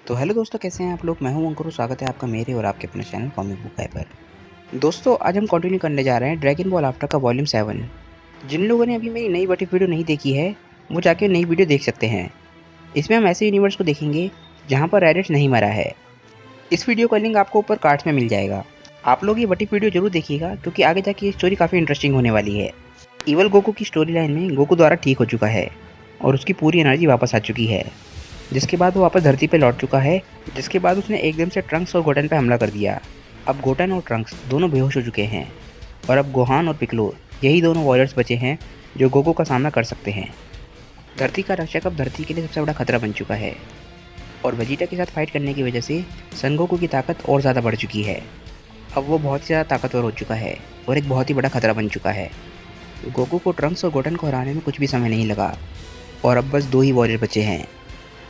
तो हेलो दोस्तों, कैसे हैं आप लोग। मैं हूं अंकुर। स्वागत है आपका मेरे और आपके अपने चैनल कॉमिक बुक गाय पर। दोस्तों, आज हम कंटिन्यू करने जा रहे हैं ड्रैगन बॉल आफ्टर का वॉल्यूम 7। जिन लोगों ने अभी मेरी नई बटी वीडियो नहीं देखी है, वो जाके नई वीडियो देख सकते हैं। इसमें हम ऐसे यूनिवर्स को देखेंगे जहाँ पर रेडिट नहीं मरा है। इस वीडियो का लिंक आपको ऊपर कार्ड्स में मिल जाएगा। आप लोग ये बटी वीडियो जरूर देखिएगा, क्योंकि आगे जाके ये स्टोरी काफ़ी इंटरेस्टिंग होने वाली है। इवल गोकू की स्टोरी लाइन में गोकू द्वारा ठीक हो चुका है और उसकी पूरी एनर्जी वापस आ चुकी है, जिसके बाद वो वापस धरती पे लौट चुका है। जिसके बाद उसने एकदम से ट्रंक्स और गोटेन पे हमला कर दिया। अब गोटेन और ट्रंक्स दोनों बेहोश हो चुके हैं और अब गोहान और पिकलो यही दोनों वॉरियर्स बचे हैं जो गोकू का सामना कर सकते हैं। धरती का रक्षक अब धरती के लिए सबसे बड़ा खतरा बन चुका है और वेजिटा के साथ फाइट करने की वजह से सन गोकू की ताकत और ज़्यादा बढ़ चुकी है। अब वो बहुत ही ज़्यादा ताकतवर हो चुका है और एक बहुत ही बड़ा खतरा बन चुका है। गोकू को ट्रंक्स और गोटेन को हराने में कुछ भी समय नहीं लगा और अब बस दो ही वॉरियर बचे हैं,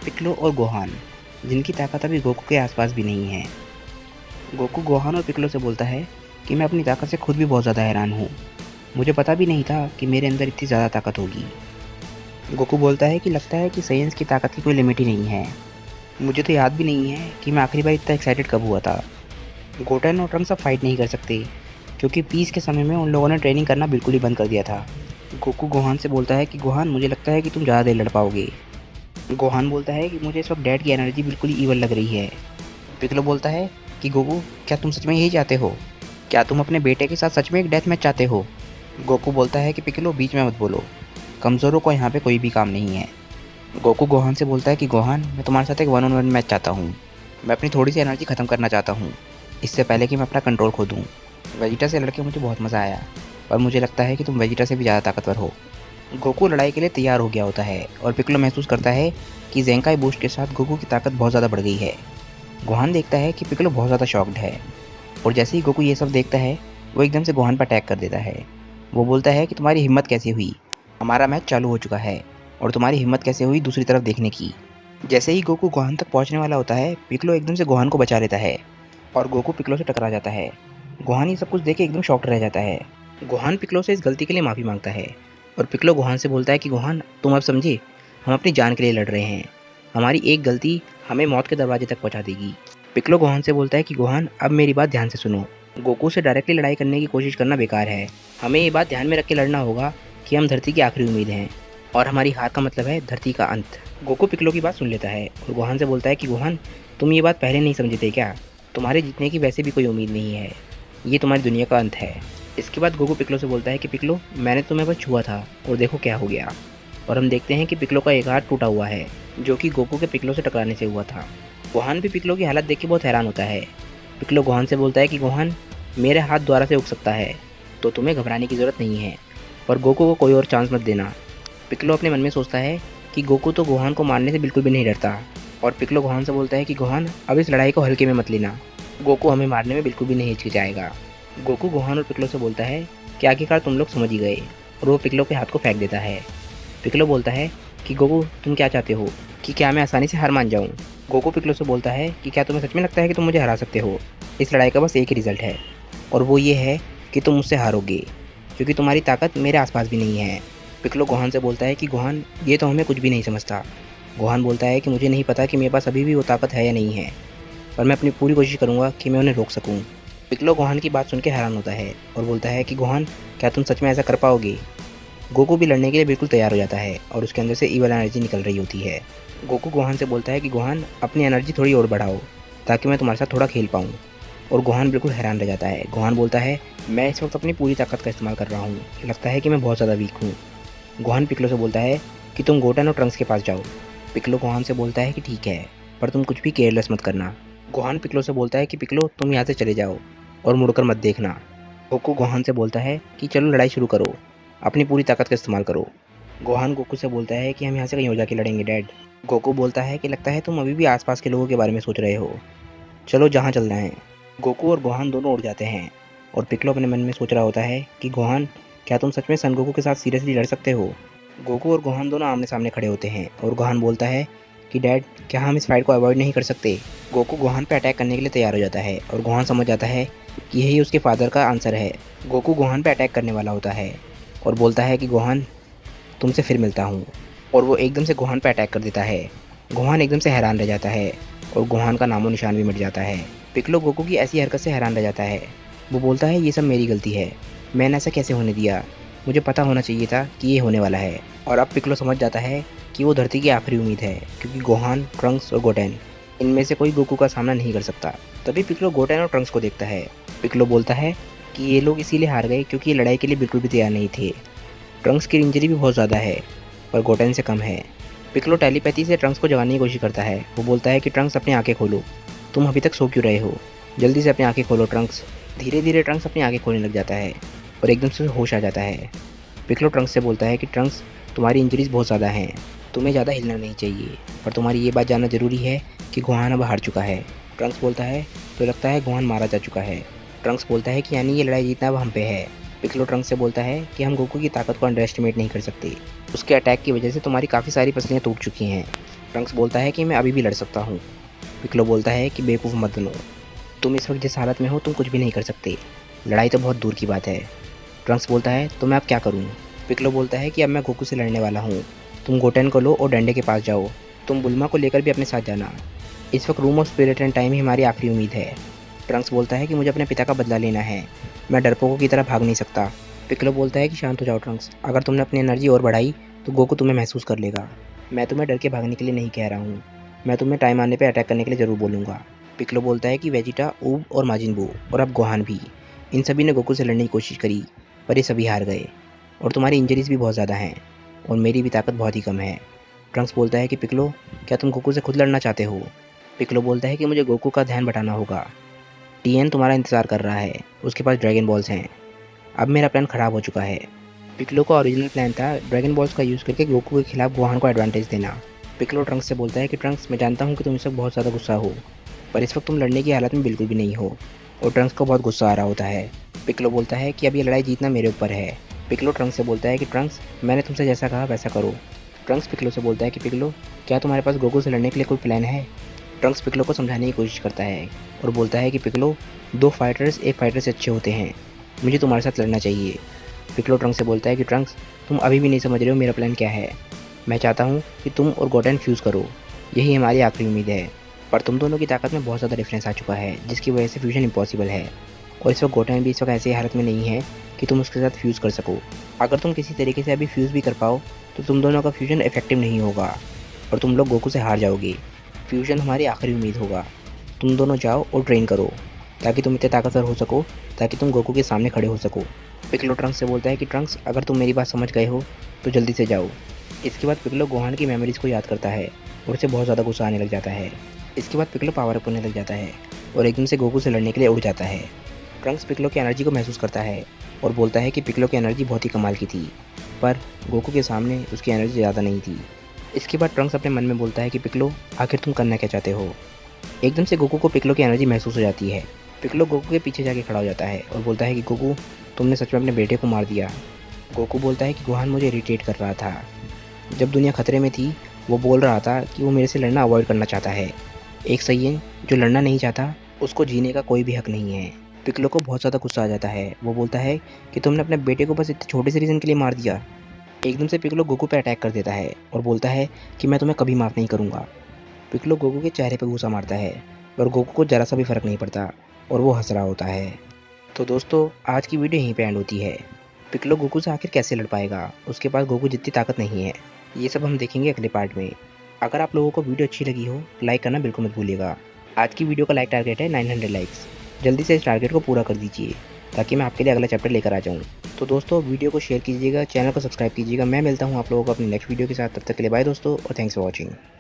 पिकलो और गोहान, जिनकी ताकत अभी गोकू के आसपास भी नहीं है। गोकू गोहान और पिकलो से बोलता है कि मैं अपनी ताकत से खुद भी बहुत ज़्यादा हैरान हूँ। मुझे पता भी नहीं था कि मेरे अंदर इतनी ज़्यादा ताकत होगी। गोकू बोलता है कि लगता है कि साइंस की ताकत की कोई लिमिट ही नहीं है। मुझे तो याद भी नहीं है कि मैं आखिरी बार इतना एक्साइटेड कब हुआ था। गोटेन और ट्रंक्स अब फाइट नहीं कर सकते, क्योंकि पीस के समय में उन लोगों ने ट्रेनिंग करना बिल्कुल ही बंद कर दिया था। गोकू गोहान से बोलता है कि गोहान, मुझे लगता है कि तुम ज़्यादा देर लड़ पाओगे। गोहान बोलता है कि मुझे इस वक्त डैड की एनर्जी बिल्कुल ही ईवल लग रही है। पिकलो बोलता है कि गोकू, क्या तुम सच में यही चाहते हो? क्या तुम अपने बेटे के साथ सच में एक डेथ मैच चाहते हो? गोकू बोलता है कि पिकलो, बीच में मत बोलो, कमज़ोरों को यहाँ पे कोई भी काम नहीं है। गोकू गोहान से बोलता है कि गोहान, मैं तुम्हारे साथ एक 1-on-1 मैच चाहता हूँ। मैं अपनी थोड़ी सी एनर्जी ख़त्म करना चाहता हूँ, इससे पहले कि मैं अपना कंट्रोल खो दूँ। वेजिटा से लड़के मुझे बहुत मज़ा आया, पर मुझे लगता है कि तुम वेजिटा से भी ज़्यादा ताकतवर हो। गोकू लड़ाई के लिए तैयार हो गया होता है और पिकलो महसूस करता है कि ज़ेंकाई बूस्ट के साथ गोकू की ताकत बहुत ज़्यादा बढ़ गई है। गोहान देखता है कि पिकलो बहुत ज़्यादा शॉक्ड है और जैसे ही गोकू ये सब देखता है, वो एकदम से गोहान पर अटैक कर देता है। वो बोलता है कि तुम्हारी हिम्मत कैसे हुई? हमारा मैच चालू हो चुका है और तुम्हारी हिम्मत कैसे हुई दूसरी तरफ देखने की? जैसे ही गोकू गोहान तक पहुंचने वाला होता है, पिकलो एकदम से गोहान को बचा लेता है और गोकू पिकलो से टकरा जाता है। गोहान ये सब कुछ देख के एकदम शॉक्ड रह जाता है। गोहान पिकलो से इस गलती के लिए माफ़ी मांगता है और पिकलो गोहान से बोलता है कि गोहान, तुम अब समझे, हम अपनी जान के लिए लड़ रहे हैं। हमारी एक गलती हमें मौत के दरवाजे तक पहुंचा देगी। पिकलो गोहान से बोलता है कि गोहान, अब मेरी बात ध्यान से सुनो। गोकू से डायरेक्टली लड़ाई करने की कोशिश करना बेकार है। हमें ये बात ध्यान में रख के लड़ना होगा कि हम धरती की आखिरी उम्मीद हैं और हमारी हार का मतलब है धरती का अंत। गोकू पिकलो की बात सुन लेता है और गोहान से बोलता है कि गोहान, तुम ये बात पहले नहीं समझे थे क्या? तुम्हारे जीतने की वैसे भी कोई उम्मीद नहीं है। ये तुम्हारी दुनिया का अंत है। इसके बाद गोकू पिकलो से बोलता है कि पिकलो, मैंने तुम्हें बस छुआ था और देखो क्या हो गया। और हम देखते हैं कि पिकलो का एक हाथ टूटा हुआ है, जो कि गोकू के पिकलो से टकराने से हुआ था। गोहान भी पिकलो की हालत देख के बहुत हैरान होता है। पिकलो गोहान से बोलता है कि गोहान, मेरे हाथ दोबारा से उग सकता है, तो तुम्हें घबराने की ज़रूरत नहीं है, पर गोकू को कोई और चांस मत देना। पिकलो अपने मन में सोचता है कि गोकू तो गोहान को मारने से बिल्कुल भी नहीं डरता और पिकलो गोहान से बोलता है कि गोहान, अब इस लड़ाई को हल्के में मत लेना। गोकू हमें मारने में बिल्कुल भी नहीं हिचकिचाएगा। गोकू गोहान और पिकलो से बोलता है कि आखिरकार तुम लोग समझ ही गए और वो पिकलो के हाथ को फेंक देता है। पिकलो बोलता है कि गोकू, तुम क्या चाहते हो कि क्या मैं आसानी से हार मान जाऊँ? गोकू पिकलो से बोलता है कि क्या तुम्हें सच में लगता है कि तुम मुझे हरा सकते हो? इस लड़ाई का बस एक ही रिजल्ट है और वो ये है कि तुम मुझसे हारोगे, क्योंकि तुम्हारी ताकत मेरे आसपास भी नहीं है। पिकलो गोहान से बोलता है कि गोहान, ये तो हमें कुछ भी नहीं समझता। गोहान बोलता है कि मुझे नहीं पता कि मेरे पास अभी भी वो ताकत है या नहीं है, पर मैं अपनी पूरी कोशिश करूँगा कि मैं उन्हें रोक सकूँ। पिकलो गोहान की बात सुन के हैरान होता है और बोलता है कि गोहान, क्या तुम सच में ऐसा कर पाओगे? गोकू भी लड़ने के लिए बिल्कुल तैयार हो जाता है और उसके अंदर से ईवल एनर्जी निकल रही होती है। गोकू गोहान से बोलता है कि गोहान, अपनी एनर्जी थोड़ी और बढ़ाओ ताकि मैं तुम्हारे साथ थोड़ा खेल पाऊँ। और गोहान बिल्कुल हैरान रह जाता है। गोहान बोलता है, मैं इस वक्त अपनी पूरी ताकत का इस्तेमाल कर रहा हूँ, लगता है कि मैं बहुत ज़्यादा वीक हूँ। गोहान पिकलो से बोलता है कि तुम गोटेन और ट्रंक्स के पास जाओ। पिकलो गोहान से बोलता है कि ठीक है, पर तुम कुछ भी केयरलेस मत करना। गोहान पिकलो से बोलता है कि पिकलो, तुम यहाँ से चले जाओ और मुड़कर मत देखना। गोकू गोहान से बोलता है कि चलो लड़ाई शुरू करो, अपनी पूरी ताकत का इस्तेमाल करो। गोहान गोकू से बोलता है कि हम यहाँ से कहीं और जाके लड़ेंगे डैड। गोकू बोलता है कि लगता है तुम अभी भी आसपास के लोगों के बारे में सोच रहे हो, चलो जहाँ चलना है। गोकू और गोहान दोनों उड़ जाते हैं और पिकलो अपने मन में सोच रहा होता है कि गोहान, क्या तुम सच में सन गोकू के साथ सीरियसली लड़ सकते हो? गोकू और गोहान दोनों आमने सामने खड़े होते हैं और गोहान बोलता है कि डैड, क्या हम इस फाइट को अवॉइड नहीं कर सकते? गोकू गोहान पे अटैक करने के लिए तैयार हो जाता है और गोहान समझ जाता है कि यही उसके फादर का आंसर है। गोकू गोहान पे अटैक करने वाला होता है और बोलता है कि गोहान, तुमसे फिर मिलता हूँ, और वो एकदम से गोहान पे अटैक कर देता है। गोहान एकदम से हैरान रह जाता है और गोहान का नामो निशान भी मिट जाता है। पिक्लो गोकू की ऐसी हरकत से हैरान रह जाता है। वो बोलता है ये सब मेरी गलती है, मैंने ऐसा कैसे होने दिया, मुझे पता होना चाहिए था कि ये होने वाला है। और अब पिक्लो समझ जाता है कि वो धरती की आखिरी उम्मीद है, क्योंकि गोहान, ट्रंक्स और गोटेन इनमें से कोई गोकू का सामना नहीं कर सकता। तभी पिक्लो गोटेन और ट्रंक्स को देखता है। पिक्लो बोलता है कि ये लोग इसीलिए हार गए क्योंकि ये लड़ाई के लिए बिल्कुल भी तैयार नहीं थे। ट्रंक्स की इंजरी भी बहुत ज़्यादा है पर गोटेन से कम है। पिक्लो टेलीपैथी से ट्रंक्स को जगाने की कोशिश करता है। वो बोलता है कि ट्रंक्स अपनी आंखें खोलो, तुम अभी तक सो क्यों रहे हो, जल्दी से अपनी आंखें खोलो ट्रंक्स। धीरे धीरे ट्रंक्स अपनी आंखें खोलने लग जाता है और एकदम से होश आ जाता है। पिक्लो ट्रंक्स से बोलता है कि ट्रंक्स तुम्हारी इंजरीज बहुत ज़्यादा हैं, तुम्हें ज़्यादा हिलना नहीं चाहिए, पर तुम्हारी ये बात जानना ज़रूरी है कि गोहान अब हार चुका है। ट्रंक्स बोलता है तो लगता है गोहान मारा जा चुका है। ट्रंक्स बोलता है कि यानी ये लड़ाई जीतना अब हम पे है। पिक्लो ट्रंक्स से बोलता है कि हम गोकू की ताकत को अंडर एस्टिमेट नहीं कर सकते, उसके अटैक की वजह से तुम्हारी काफ़ी सारी पसलियाँ टूट चुकी हैं। ट्रंक्स बोलता है कि मैं अभी भी लड़ सकता हूँ। पिक्लो बोलता है कि बेवकूफ़ मत बनो, तुम इस वक्त जिस हालत में हो तुम कुछ भी नहीं कर सकते, लड़ाई तो बहुत दूर की बात है। ट्रंक्स बोलता है तो मैं अब क्या करूँ। पिक्लो बोलता है कि अब मैं गोकू से लड़ने वाला हूँ, तुम गोटेन को लो और डंडे के पास जाओ, तुम बुल्मा को लेकर भी अपने साथ जाना। इस वक्त room of spirit and time ही हमारी आखिरी उम्मीद है। ट्रंक्स बोलता है कि मुझे अपने पिता का बदला लेना है, मैं डरपोकों की तरह भाग नहीं सकता। पिक्लो बोलता है कि शांत हो जाओ ट्रंक्स, अगर तुमने अपनी एनर्जी और बढ़ाई तो गोकू तुम्हें महसूस कर लेगा। मैं तुम्हें डर के भागने के लिए नहीं कह रहा हूँ, मैं तुम्हें टाइम आने पर अटैक करने के लिए ज़रूर बोलूँगा। पिक्लो बोलता है कि वेजिटा, ऊब और माजिन बू और अब गोहान भी, इन सभी ने गोकू से लड़ने की कोशिश करी पर ये सभी हार गए, और तुम्हारी इंजरीज भी बहुत ज़्यादा हैं और मेरी भी ताकत बहुत ही कम है। ट्रंक्स बोलता है कि पिक्लो, क्या तुम गोकू से खुद लड़ना चाहते हो। पिक्लो बोलता है कि मुझे गोकू का ध्यान बटाना होगा, टीएन तुम्हारा इंतज़ार कर रहा है, उसके पास ड्रैगन बॉल्स हैं। अब मेरा प्लान ख़राब हो चुका है। पिक्लो का ओरिजिनल प्लान था ड्रैगन बॉल्स का यूज़ करके गोकू के खिलाफ गोहान को एडवांटेज देना। पिक्लो ट्रंक्स से बोलता है कि ट्रंक्स, मैं जानता हूँ कि तुम इस वक्त बहुत ज़्यादा गुस्सा हो, पर इस वक्त तुम लड़ने की हालत में बिल्कुल भी नहीं हो। और ट्रंक्स को बहुत गुस्सा आ रहा होता है। पिक्लो बोलता है कि अब ये लड़ाई जीतना मेरे ऊपर है। पिक्लो ट्रंक्स से बोलता है कि ट्रंक्स, मैंने तुमसे जैसा कहा वैसा करो। ट्रंक्स पिक्लो से बोलता है कि पिक्लो, क्या तुम्हारे पास गोकू से लड़ने के लिए कोई प्लान है। ट्रंक्स पिक्लो को समझाने की कोशिश करता है और बोलता है कि पिक्लो, दो फाइटर्स एक फाइटर से अच्छे होते हैं, मुझे तुम्हारे साथ लड़ना चाहिए। पिक्लो ट्रंक्स से बोलता है कि ट्रंक्स, तुम अभी भी नहीं समझ रहे हो मेरा प्लान क्या है। मैं चाहता हूँ कि तुम और गोटेन फ्यूज़ करो, यही हमारी आखिरी उम्मीद है, पर तुम दोनों की ताकत में बहुत ज़्यादा डिफरेंस आ चुका है जिसकी वजह से फ्यूजन इम्पॉसिबल है। और इस वक्त गोटेन भी इस वक्त ऐसी हालत में नहीं है कि तुम उसके साथ फ्यूज़ कर सको। अगर तुम किसी तरीके से अभी फ्यूज़ भी कर पाओ तो तुम दोनों का फ्यूजन इफेक्टिव नहीं होगा और तुम लोग गोकू से हार जाओगे। फ्यूजन हमारी आखिरी उम्मीद होगा, तुम दोनों जाओ और ट्रेन करो ताकि तुम इतने ताकतवर हो सको, ताकि तुम गोकू के सामने खड़े हो सको। पिक्लो ट्रंक्स से बोलता है कि ट्रंक्स, अगर तुम मेरी बात समझ गए हो तो जल्दी से जाओ। इसके बाद पिक्लो गोहान की मेमोरीज़ को याद करता है और उसे बहुत ज़्यादा गुस्सा आने लग जाता है। इसके बाद पिक्लो पावर अप होने लग जाता है और एकदम से गोकू से लड़ने के लिए उड़ जाता है। ट्रंक्स पिक्लो की एनर्जी को महसूस करता है और बोलता है कि पिक्लो की एनर्जी बहुत ही कमाल की थी, पर गोकू के सामने उसकी एनर्जी ज़्यादा नहीं थी। इसके बाद ट्रंक्स अपने मन में बोलता है कि पिक्लो, आखिर तुम करना क्या चाहते हो। एकदम से गोकू को पिक्लो की एनर्जी महसूस हो जाती है। पिक्लो गोकू के पीछे जाके खड़ा हो जाता है और बोलता है कि गोकू, तुमने सच में अपने बेटे को मार दिया। गोकू बोलता है कि गोहान मुझे इरिटेट कर रहा था, जब दुनिया खतरे में थी वो बोल रहा था कि वो मेरे से लड़ना अवॉइड करना चाहता है। एक सैयन जो लड़ना नहीं चाहता उसको जीने का कोई भी हक नहीं है। पिक्लो को बहुत ज़्यादा गुस्सा आ जाता है। वो बोलता है कि तुमने अपने बेटे को बस इतने छोटे से रीज़न के लिए मार दिया। एकदम से पिक्लो गोकू पे अटैक कर देता है और बोलता है कि मैं तुम्हें कभी माफ़ नहीं करूँगा। पिक्लो गोकू के चेहरे पर घूंसा मारता है पर गोकू को ज़रा सा भी फ़र्क नहीं पड़ता और वो हंस रहा होता है। तो दोस्तों, आज की वीडियो यहीं पे एंड होती है। पिक्लो गोकू से आखिर कैसे लड़ पाएगा, उसके पास गोकू जितनी ताकत नहीं है, ये सब हम देखेंगे अगले पार्ट में। अगर आप लोगों को वीडियो अच्छी लगी हो तो लाइक करना बिल्कुल मत भूलिएगा। आज की वीडियो का लाइक टारगेट है 900 लाइक्स, जल्दी से इस टारगेट को पूरा कर दीजिए ताकि मैं आपके लिए अगला चैप्टर लेकर आ जाऊँ। तो दोस्तों, वीडियो को शेयर कीजिएगा, चैनल को सब्सक्राइब कीजिएगा। मैं मिलता हूँ आप लोगों को अपनी नेक्स्ट वीडियो के साथ, तब तक के लिए बाय दोस्तों और थैंक्स फॉर वॉचिंग।